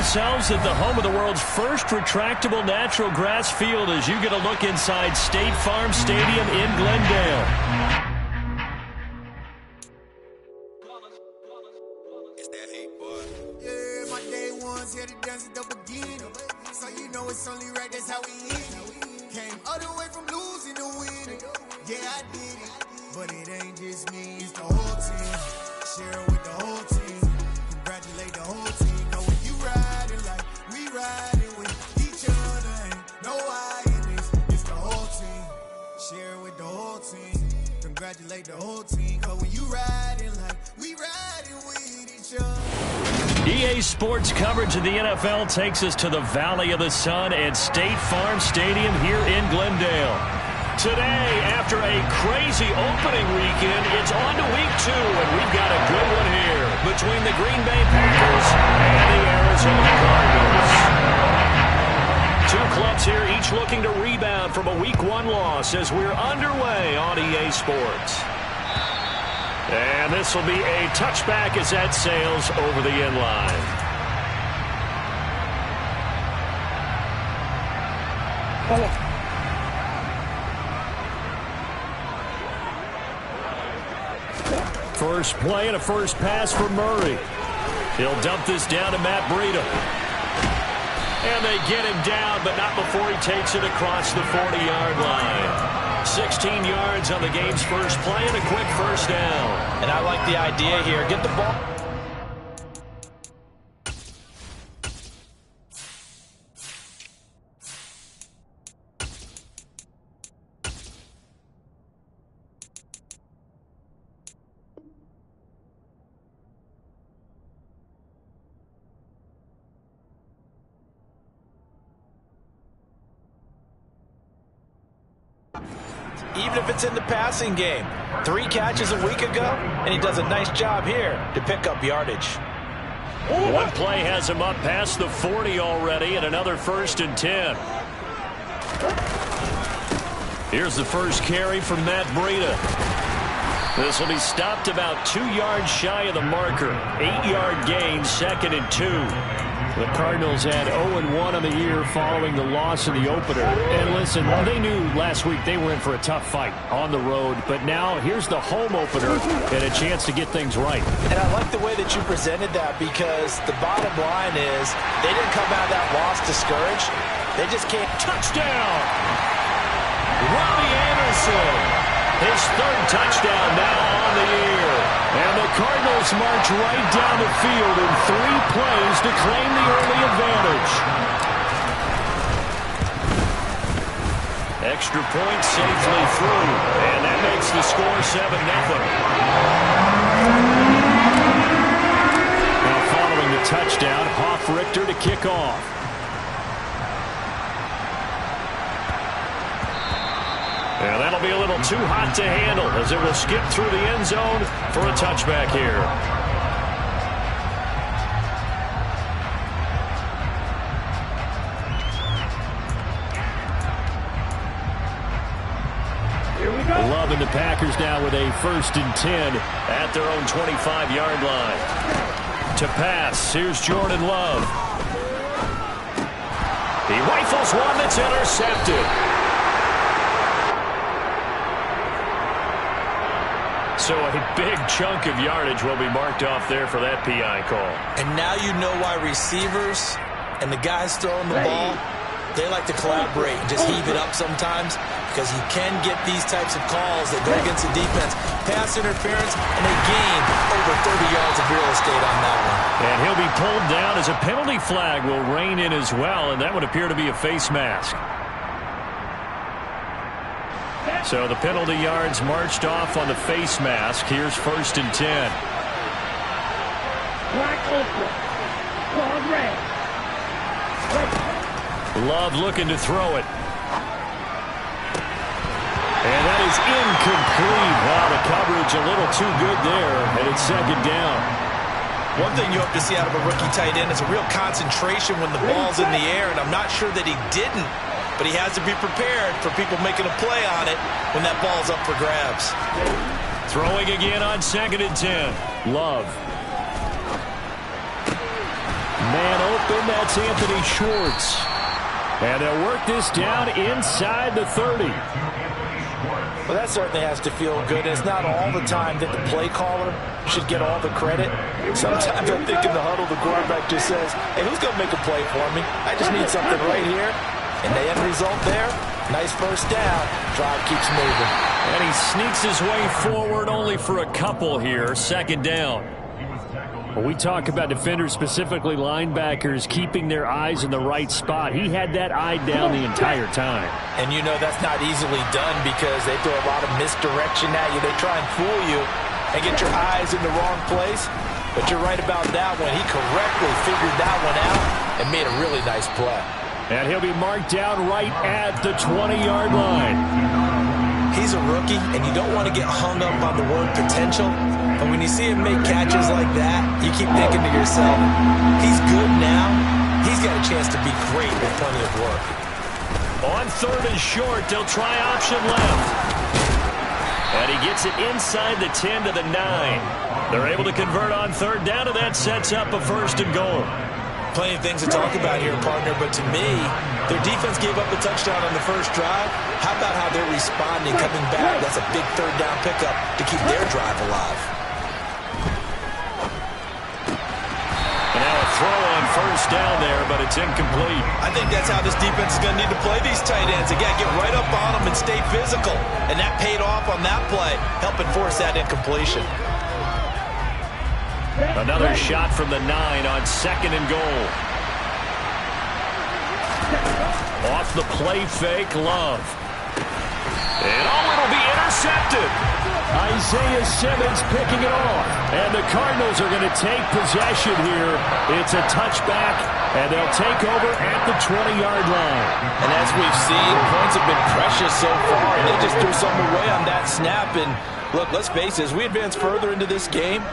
ourselves at the home of the world's first retractable natural grass field as you get a look inside State Farm Stadium in Glendale. It's that hate, boy. Yeah, my day ones here to dance at the beginning. So you know it's only right, that's how we eat it. Came all the way from losing to winning. Yeah, I did it. But it ain't just me, it's the whole team. Share it with the whole team. Congratulate the whole team. Know when you riding like we riding with each other. Ain't no hiding this. It's the whole team. Share it with the whole team. Congratulate the whole team. Cause when you riding like we riding with each other. EA Sports coverage of the NFL takes us to the Valley of the Sun at State Farm Stadium here in Glendale. Today, after a crazy opening weekend, it's on to week 2, and we've got a good one here between the Green Bay Packers and the Arizona Cardinals. Two clubs here, each looking to rebound from a week 1 loss as we're underway on EA Sports. And this will be a touchback as that sails over the end line. First play and a first pass for Murray. He'll dump this down to Matt Breida. And they get him down, but not before he takes it across the 40-yard line. 16 yards on the game's first play and a quick first down. And I like the idea here. Get the ball. Even if it's in the passing game. 3 catches a week ago, and he does a nice job here to pick up yardage. One play has him up past the 40 already, and another 1st and 10. Here's the first carry from Matt Breida. This will be stopped about 2 yards shy of the marker. 8-yard gain, 2nd and 2. The Cardinals had 0-1 on the year following the loss in the opener. And listen, they knew last week they were in for a tough fight on the road. But now here's the home opener and a chance to get things right. And I like the way that you presented that because the bottom line is they didn't come out of that loss discouraged. They just can't. Touchdown! Robbie Anderson. His 3rd touchdown now on the year. And the Cardinals march right down the field in 3 plays to claim the early advantage. Extra point safely through. And that makes the score 7-0. Now following the touchdown, Hoff-Richter to kick off. And that'll be a little too hot to handle as it will skip through the end zone for a touchback here. Here we go. Love and the Packers now with a 1st and 10 at their own 25-yard line. To pass, here's Jordan Love. He rifles one that's intercepted. So a big chunk of yardage will be marked off there for that PI call. And now you know why receivers and the guys throwing the ball, they like to collaborate and just heave it up sometimes because you can get these types of calls that go against the defense. Pass interference, and they gain over 30 yards of real estate on that one. And he'll be pulled down as a penalty flag will rein in as well, and that would appear to be a face mask. So the penalty yards marched off on the face mask. Here's 1st and 10. Love looking to throw it. And that is incomplete. Wow, the coverage a little too good there, and it's 2nd down. One thing you hope to see out of a rookie tight end is a real concentration when the ball's in the air, and I'm not sure that he didn't. But he has to be prepared for people making a play on it when that ball's up for grabs. Throwing again on 2nd and 10. Love. Man open. That's Anthony Schwartz. And they'll work this down inside the 30. Well, that certainly has to feel good. It's not all the time that the play caller should get all the credit. Sometimes I think in the huddle, the quarterback just says, hey, who's going to make a play for me? I just need something right here. And the end result there, nice first down. Drive keeps moving. And he sneaks his way forward only for a couple here. Second down. When we talk about defenders, specifically linebackers, keeping their eyes in the right spot, he had that eye down the entire time. And you know that's not easily done because they throw a lot of misdirection at you. They try and fool you and get your eyes in the wrong place. But you're right about that one. He correctly figured that one out and made a really nice play. And he'll be marked down right at the 20-yard line. He's a rookie, and you don't want to get hung up on the word potential. But when you see him make catches like that, you keep thinking to yourself, he's good now. He's got a chance to be great with plenty of work. On third and short, they'll try option left. And he gets it inside the 10 to the 9. They're able to convert on third down, and that sets up a first and goal. Plenty of things to talk about here, partner, but to me, their defense gave up a touchdown on the first drive. How about how they're responding, coming back? That's a big third down pickup to keep their drive alive. And now a throw on first down there, but it's incomplete. I think that's how this defense is going to need to play these tight ends. They got to get right up on them and stay physical. And that paid off on that play, helping force that incompletion. Another shot from the 9 on second and goal. Off the play fake, Love. And it'll be intercepted. Isaiah Simmons picking it off. And the Cardinals are going to take possession here. It's a touchback, and they'll take over at the 20-yard line. And as we've seen, points have been precious so far, and they just threw some away on that snap. And look, let's face it, as we advance further into this game,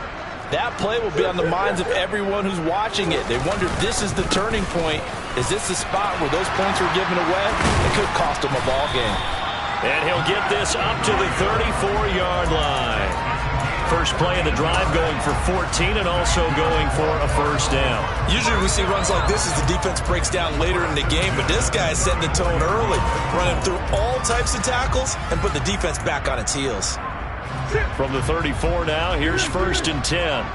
that play will be on the minds of everyone who's watching it. They wonder if this is the turning point. Is this the spot where those points were given away? It could cost them a ball game. And he'll get this up to the 34-yard line. First play of the drive going for 14 and also going for a first down. Usually we see runs like this as the defense breaks down later in the game, but this guy is setting the tone early, running through all types of tackles and put the defense back on its heels. From the 34 now, here's first and 10.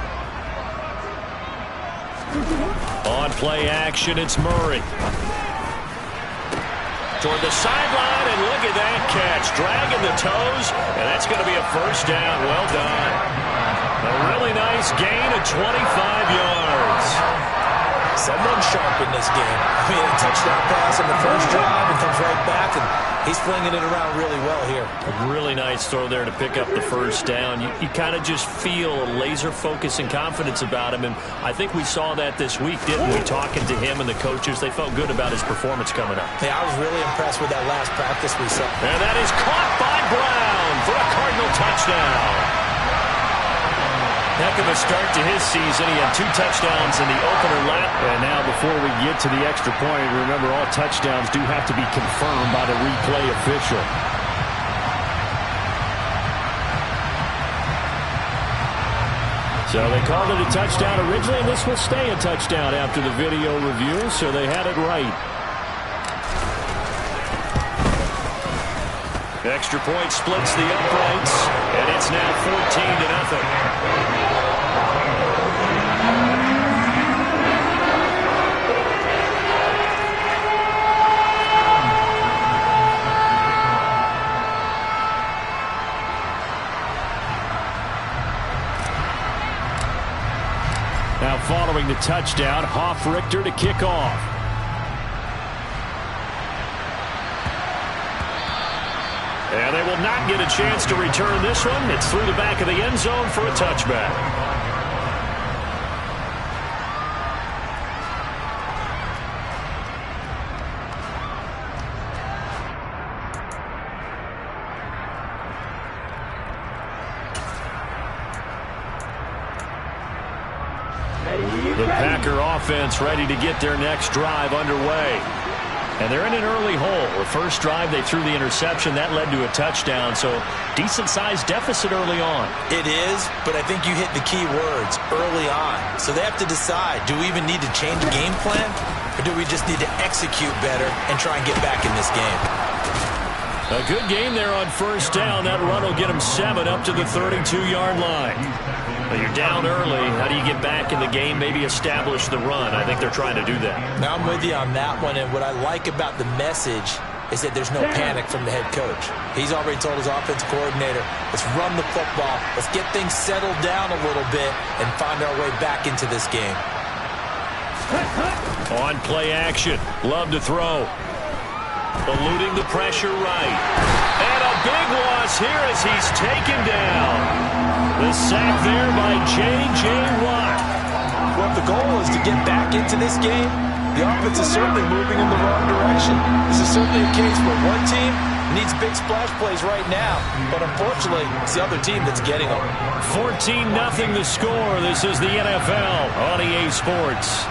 On play action, it's Murray. Toward the sideline, and look at that catch. Dragging the toes, and that's going to be a first down. Well done. A really nice gain of 25 yards. Someone sharp in this game. I mean, a touchdown pass on the first drive and comes right back, and he's flinging it around really well here. A really nice throw there to pick up the first down. You kind of just feel a laser focus and confidence about him, and I think we saw that this week, didn't we? Talking to him and the coaches, they felt good about his performance coming up. Yeah, I was really impressed with that last practice we saw. And that is caught by Brown for a Cardinal touchdown. Heck of a start to his season. He had 2 touchdowns in the opener lap. And now before we get to the extra point, remember all touchdowns do have to be confirmed by the replay official. So they called it a touchdown originally, and this will stay a touchdown after the video review, so they had it right. Extra point splits the uprights, and it's now 14-0. Now following the touchdown, Hoff-Richter to kick off. And they will not get a chance to return this one. It's through the back of the end zone for a touchback. The Packer offense ready to get their next drive underway. And they're in an early hole. The first drive, they threw the interception. That led to a touchdown, so decent-sized deficit early on. It is, but I think you hit the key words, early on. So they have to decide, do we even need to change game plan, or do we just need to execute better and try and get back in this game? A good game there on first down. That run will get them 7 up to the 32-yard line. But you're down early. How do you get back in the game, maybe establish the run? I think they're trying to do that. Now I'm with you on that one, and what I like about the message is that there's no panic from the head coach. He's already told his offensive coordinator, let's run the football, let's get things settled down a little bit and find our way back into this game. On play action, Love to throw. Eluding the pressure right. And a big loss here as he's taken down. The sack there by J.J. Watt. Well, if the goal is to get back into this game, the offense is certainly moving in the wrong direction. This is certainly a case where one team needs big splash plays right now, but unfortunately, it's the other team that's getting them. 14-0 the score. This is the NFL on EA Sports.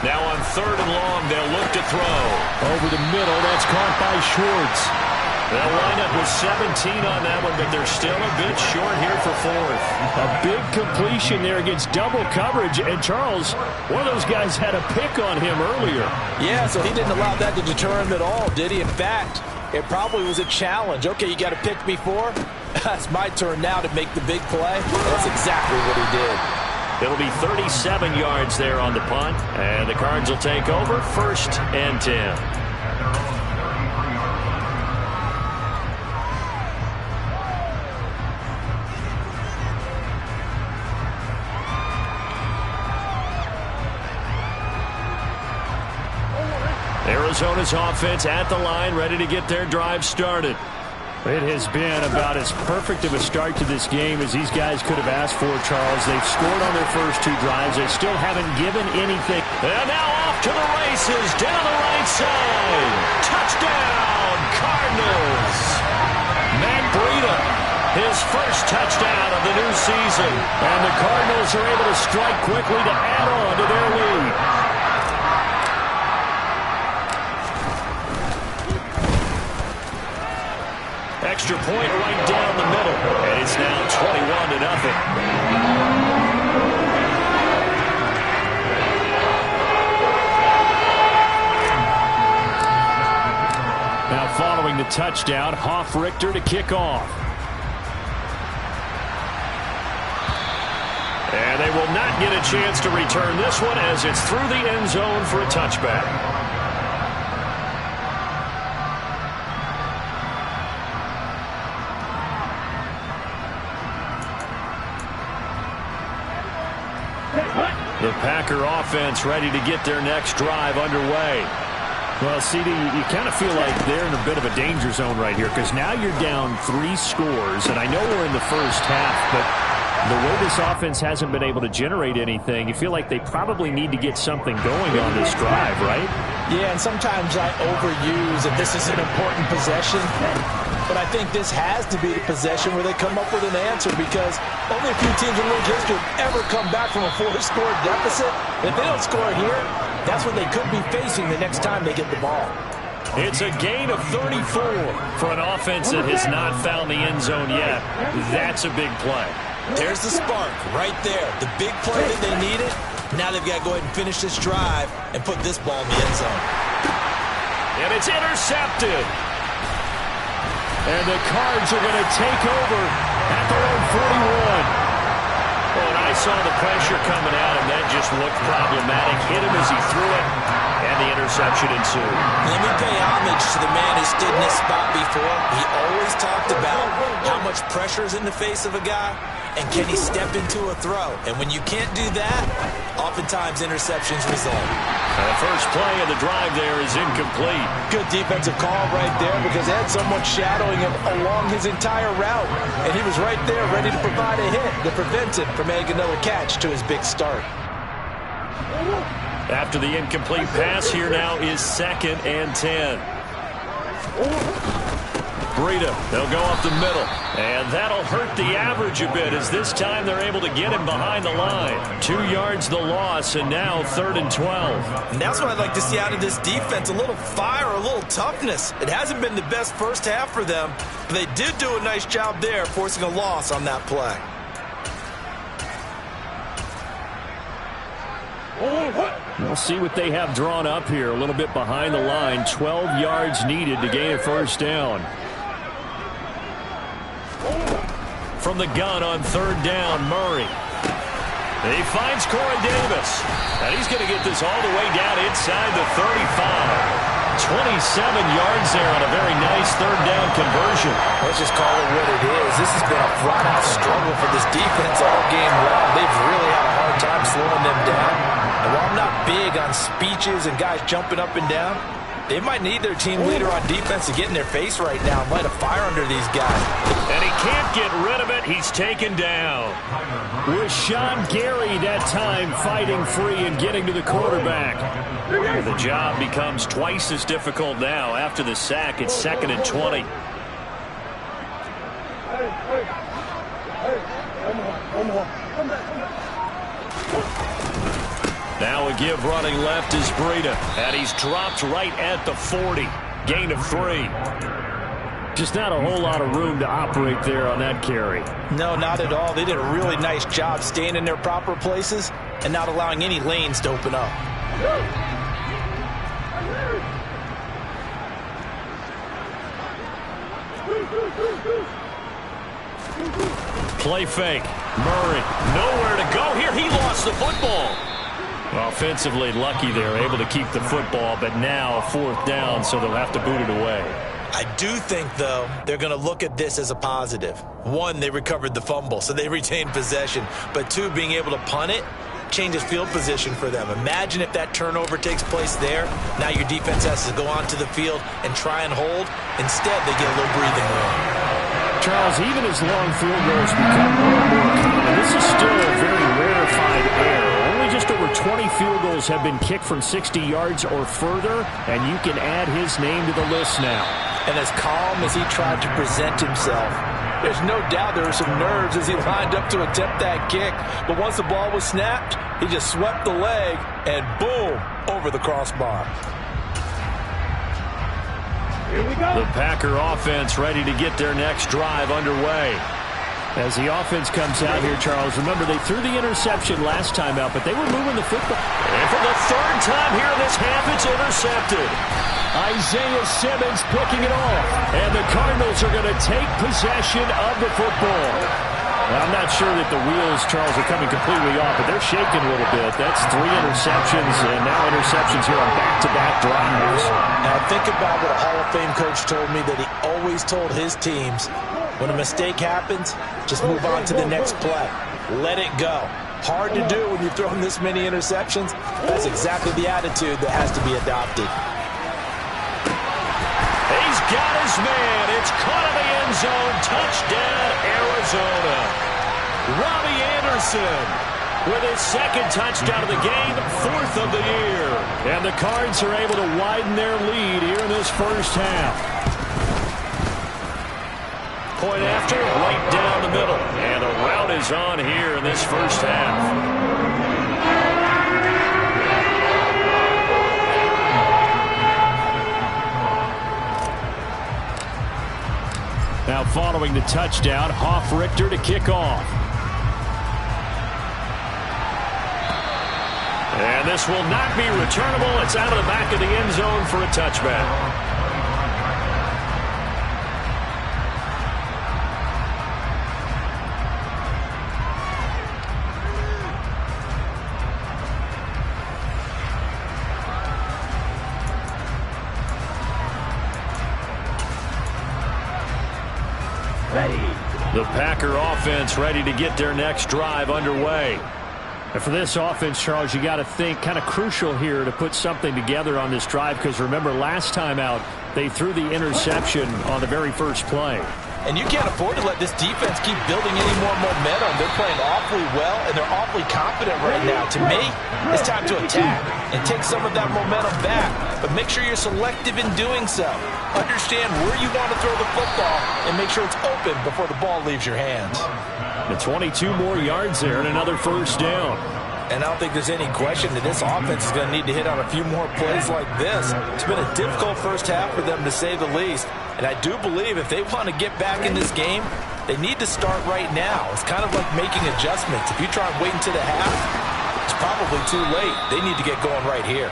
Now on 3rd and long, they'll look to throw. Over the middle, that's caught by Schwartz. They'll line up with 17 on that one, but they're still a bit short here for 4th. A big completion there against double coverage, and Charles, one of those guys had a pick on him earlier. Yeah, so he didn't allow that to deter him at all, did he? In fact, it probably was a challenge. Okay, you got a pick before? It's my turn now to make the big play. That's exactly what he did. It'll be 37 yards there on the punt, and the Cards will take over 1st and 10. Arizona's offense at the line, ready to get their drive started. It has been about as perfect of a start to this game as these guys could have asked for, Charles. They've scored on their first 2 drives. They still haven't given anything. And now off to the races, down the right side. Touchdown, Cardinals. Matt Breida, his first touchdown of the new season. And the Cardinals are able to strike quickly to add on to their lead. Extra point right down the middle, and it's now 21-0. Now following the touchdown, Hoff-Richter to kick off. And they will not get a chance to return this one as it's through the end zone for a touchback. The Packer offense ready to get their next drive underway. Well, CD, you kind of feel like they're in a bit of a danger zone right here because now you're down 3 scores, and I know we're in the first half, but the way this offense hasn't been able to generate anything, you feel like they probably need to get something going on this drive, right? Yeah, and sometimes I overuse that this is an important possession, but I think this has to be the possession where they come up with an answer because only a few teams in league history have ever come back from a 4-score deficit. If they don't score here, that's what they could be facing the next time they get the ball. It's a gain of 34 for an offense that has not found the end zone yet. That's a big play. There's the spark right there. The big play that they needed. Now they've got to go ahead and finish this drive and put this ball in the end zone. And it's intercepted. And the Cards are going to take over at their own 41. Well, and I saw the pressure coming at him. That just looked problematic. Hit him as he threw it, and the interception ensued. Let me pay homage to the man who stood in this spot before. He always talked about how much pressure is in the face of a guy, and can he step into a throw. And when you can't do that, oftentimes interceptions result. The first play of the drive there is incomplete. Good defensive call right there because they had someone shadowing him along his entire route. And he was right there ready to provide a hit to prevent him from making another catch to his big start. After the incomplete pass, here now is 2nd and 10. Breida, they'll go up the middle. And that'll hurt the average a bit as this time they're able to get him behind the line. 2 yards the loss, and now 3rd and 12. And that's what I'd like to see out of this defense, a little fire, a little toughness. It hasn't been the best first half for them, but they did do a nice job there forcing a loss on that play. We'll see what they have drawn up here. A little bit behind the line. 12 yards needed to gain a first down. From the gun on 3rd down, Murray. He finds Corey Davis. And he's going to get this all the way down inside the 35. 27 yards there on a very nice 3rd down conversion. Let's just call it what it is. This has been a flat-out struggle for this defense all game long. They've really had a hard time slowing them down. And while I'm not big on speeches and guys jumping up and down, they might need their team leader on defense to get in their face right now and light a fire under these guys. And he can't get rid of it. He's taken down. Rashawn Gary that time fighting free and getting to the quarterback. The job becomes twice as difficult now after the sack. It's 2nd and 20. Now a give running left is Breida. And he's dropped right at the 40. Gain of 3. Just not a whole lot of room to operate there on that carry. No, not at all. They did a really nice job staying in their proper places and not allowing any lanes to open up. Play fake. Murray, nowhere to go here. He lost the football. Offensively lucky they're able to keep the football, but now 4th down, so they'll have to boot it away. I do think, though, they're going to look at this as a positive. 1, they recovered the fumble, so they retained possession. But 2, being able to punt it changes field position for them. Imagine if that turnover takes place there. Now your defense has to go onto the field and try and hold. Instead, they get a little breathing room. Charles, even as long field goals become more and more common, this is still a very rarefied error. Only just over 20 field goals have been kicked from 60 yards or further, and you can add his name to the list now. And as calm as he tried to present himself, there's no doubt there were some nerves as he lined up to attempt that kick. But once the ball was snapped, he just swept the leg and boom, over the crossbar. Here we go. The Packer offense ready to get their next drive underway. As the offense comes out here, Charles, remember they threw the interception last time out, but they were moving the football. And for the 3rd time here in this half, it's intercepted. Isaiah Simmons picking it off. And the Cardinals are going to take possession of the football. Well, I'm not sure that the wheels, Charles, are coming completely off, but they're shaking a little bit. That's 3 interceptions, and now interceptions here on back-to-back drives. Now think about what a Hall of Fame coach told me that he always told his teams, when a mistake happens, just move on to the next play. Let it go. Hard to do when you've thrown this many interceptions. That's exactly the attitude that has to be adopted. He's got his man. It's caught in the end zone. Touchdown, Arizona. Robbie Anderson with his 2nd touchdown of the game, 4th of the year. And the Cards are able to widen their lead here in this first half. Point after, right down the middle. And the route is on here in this first half. Now following the touchdown, Hoff-Richter to kick off. And this will not be returnable. It's out of the back of the end zone for a touchback. The Packer offense ready to get their next drive underway. And for this offense, Charles, you got to think kind of crucial here to put something together on this drive, because remember last time out they threw the interception on the very first play. And you can't afford to let this defense keep building any more momentum. They're playing awfully well, and they're awfully confident right now. To me, it's time to attack and take some of that momentum back. But make sure you're selective in doing so. Understand where you want to throw the football and make sure it's open before the ball leaves your hands. The 22 more yards there and another first down. And I don't think there's any question that this offense is going to need to hit on a few more plays like this. It's been a difficult first half for them, to say the least. And I do believe if they want to get back in this game, they need to start right now. It's kind of like making adjustments. If you try and wait until the half, it's probably too late. They need to get going right here.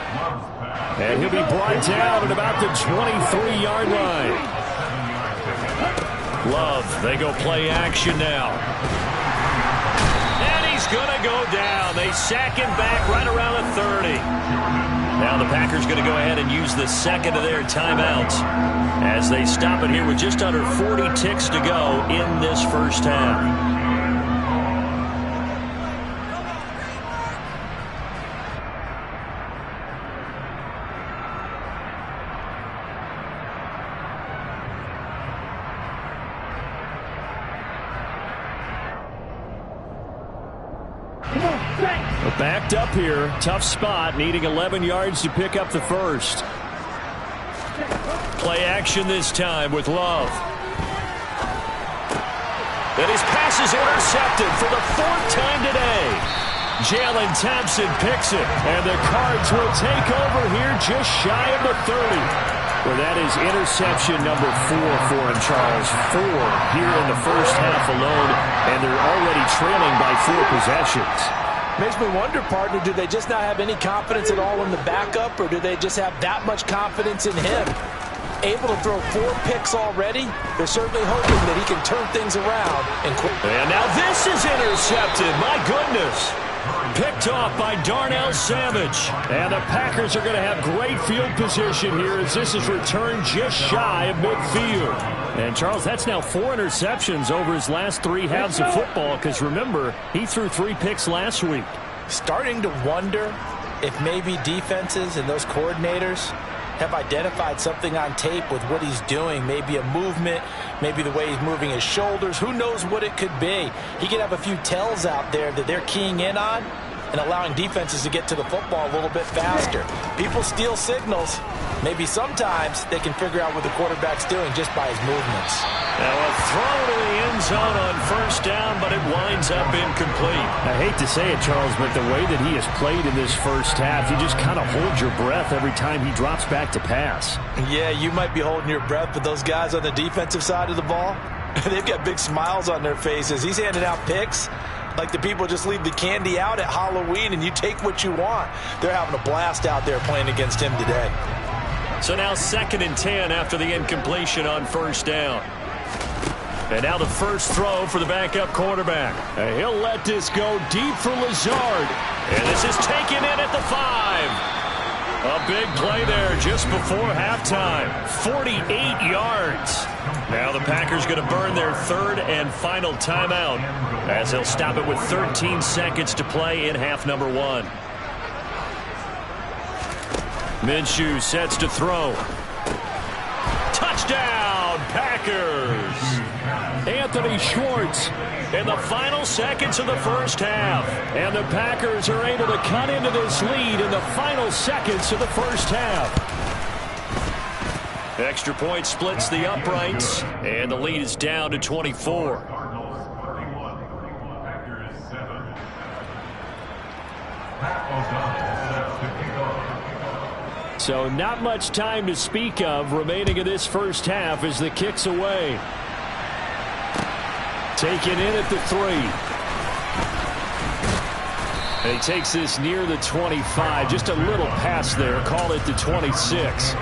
And he'll be brought down at about the 23-yard line. Love, they go play action now. And he's going to go down. They sack him back right around the 30. Now the Packers going to go ahead and use the second of their timeouts as they stop it here with just under 40 ticks to go in this first half. Backed up here, tough spot, needing 11 yards to pick up the first. Play action this time with Love. And his pass is intercepted for the fourth time today. Jalen Thompson picks it, and the Cards will take over here just shy of the 30. Well, that is interception number 4 for him, Charles. 4 here in the first half alone, and they're already trailing by 4 possessions. Makes me wonder, partner, do they just not have any confidence at all in the backup, or do they just have that much confidence in him? Able to throw 4 picks already, they're certainly hoping that he can turn things around and quick. And now this is intercepted. My goodness. Picked off by Darnell Savage. And the Packers are going to have great field position here as this is returned just shy of midfield. And, Charles, that's now 4 interceptions over his last 3 halves of football because, remember, he threw 3 picks last week. Starting to wonder if maybe defenses and those coordinators have identified something on tape with what he's doing. Maybe a movement, maybe the way he's moving his shoulders. Who knows what it could be? He could have a few tells out there that they're keying in on and allowing defenses to get to the football a little bit faster. People steal signals. Maybe sometimes they can figure out what the quarterback's doing just by his movements. Now a throw to the end zone on first down, but it winds up incomplete. I hate to say it, Charles, but the way that he has played in this first half, you just kind of hold your breath every time he drops back to pass. Yeah, you might be holding your breath, but those guys on the defensive side of the ball, they've got big smiles on their faces. He's handing out picks like the people just leave the candy out at Halloween and you take what you want. They're having a blast out there playing against him today. So now 2nd and 10 after the incompletion on first down. And now the first throw for the backup quarterback. And he'll let this go deep for Lazard. And this is taken in at the 5. A big play there just before halftime. 48 yards. Now the Packers going to burn their 3rd and final timeout as they'll stop it with 13 seconds to play in half number 1. Minshew sets to throw. Touchdown, Packers! Anthony Schwartz in the final seconds of the first half. And the Packers are able to cut into this lead in the final seconds of the first half. Extra point splits the uprights, and the lead is down to 24. So not much time to speak of remaining in this first half as the kick's away. Taken in at the 3. And he takes this near the 25. Just a little pass there. Call it the 26.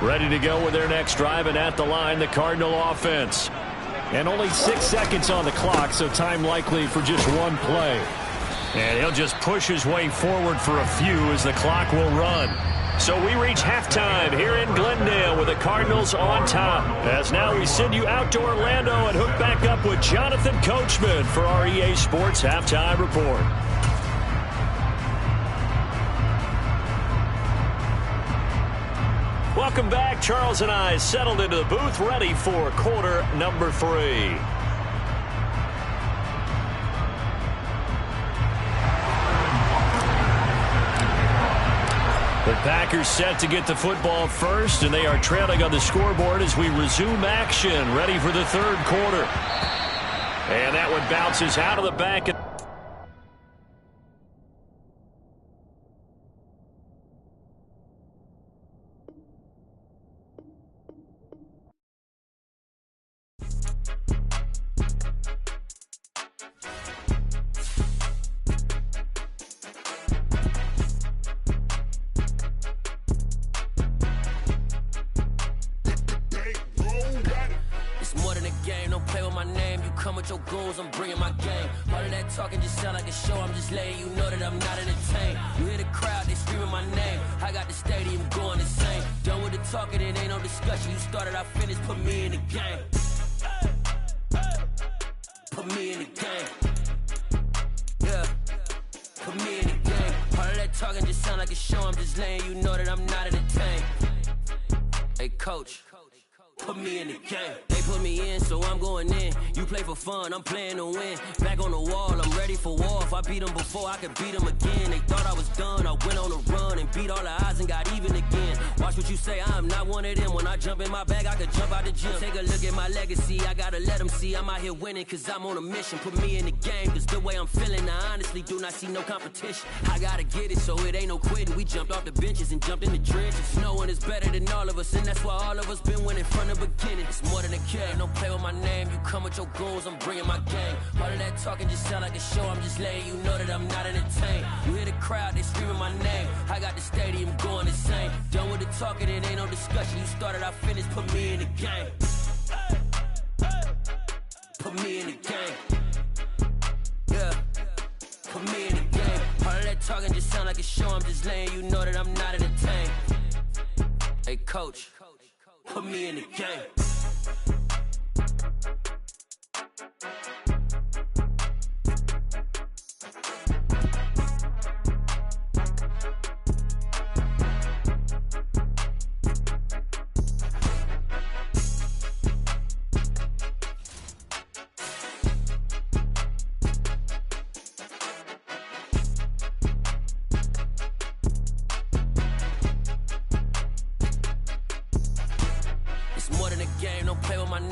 Ready to go with their next drive, and at the line, the Cardinal offense. And only 6 seconds on the clock, so time likely for just 1 play. And he'll just push his way forward for a few as the clock will run. So we reach halftime here in Glendale with the Cardinals on top. As now we send you out to Orlando and hook back up with Jonathan Coachman for our EA Sports Halftime Report. Welcome back. Charles and I settled into the booth, ready for quarter number 3. The Packers set to get the football first, and they are trailing on the scoreboard as we resume action, ready for the third quarter. And that one bounces out of the back. Your goons, I'm bringing my game. All of that talking just sound like a show. I'm just letting you know that I'm not entertained. You hear the crowd, they screaming my name. I got the stadium going insane. Done with the talking, it ain't no discussion. You started, I finished, put me in the game. Put me in the game. Yeah, put me in the game. All of that talking just sound like a show. I'm just letting you know that I'm not entertained. Hey, coach, put me in the game. They put me in, so I'm going in. You play for fun, I'm playing to win. Back on the wall, I'm ready for war. If I beat them before, I could beat them again. They thought I was done, I went on a run and beat all the odds and got even again. Watch what you say, I'm not one of them. When I jump in my bag, I could jump out the gym. Take a look at my legacy, I gotta let them see I'm out here winning, cause I'm on a mission. Put me in the game, cause the way I'm feeling, I honestly do not see no competition. I gotta get it, so it ain't no quitting. We jumped off the benches and jumped in the trenches. No one is better than all of us, and that's why all of us been winning from the beginning. It's more than a game, don't play with my name. You come with your goons, I'm bringing my game. All of that talking just sound like a show. I'm just letting you know that I'm not entertained. You hear the crowd, they screaming my name. I got the stadium going insane. Done with the talking, it ain't no discussion. You started, I finished, put me in the game. Put me in the game. Yeah, put me in the game. All of that talking just sound like a show. I'm just letting you know that I'm not entertained. Hey, coach, put me in the game.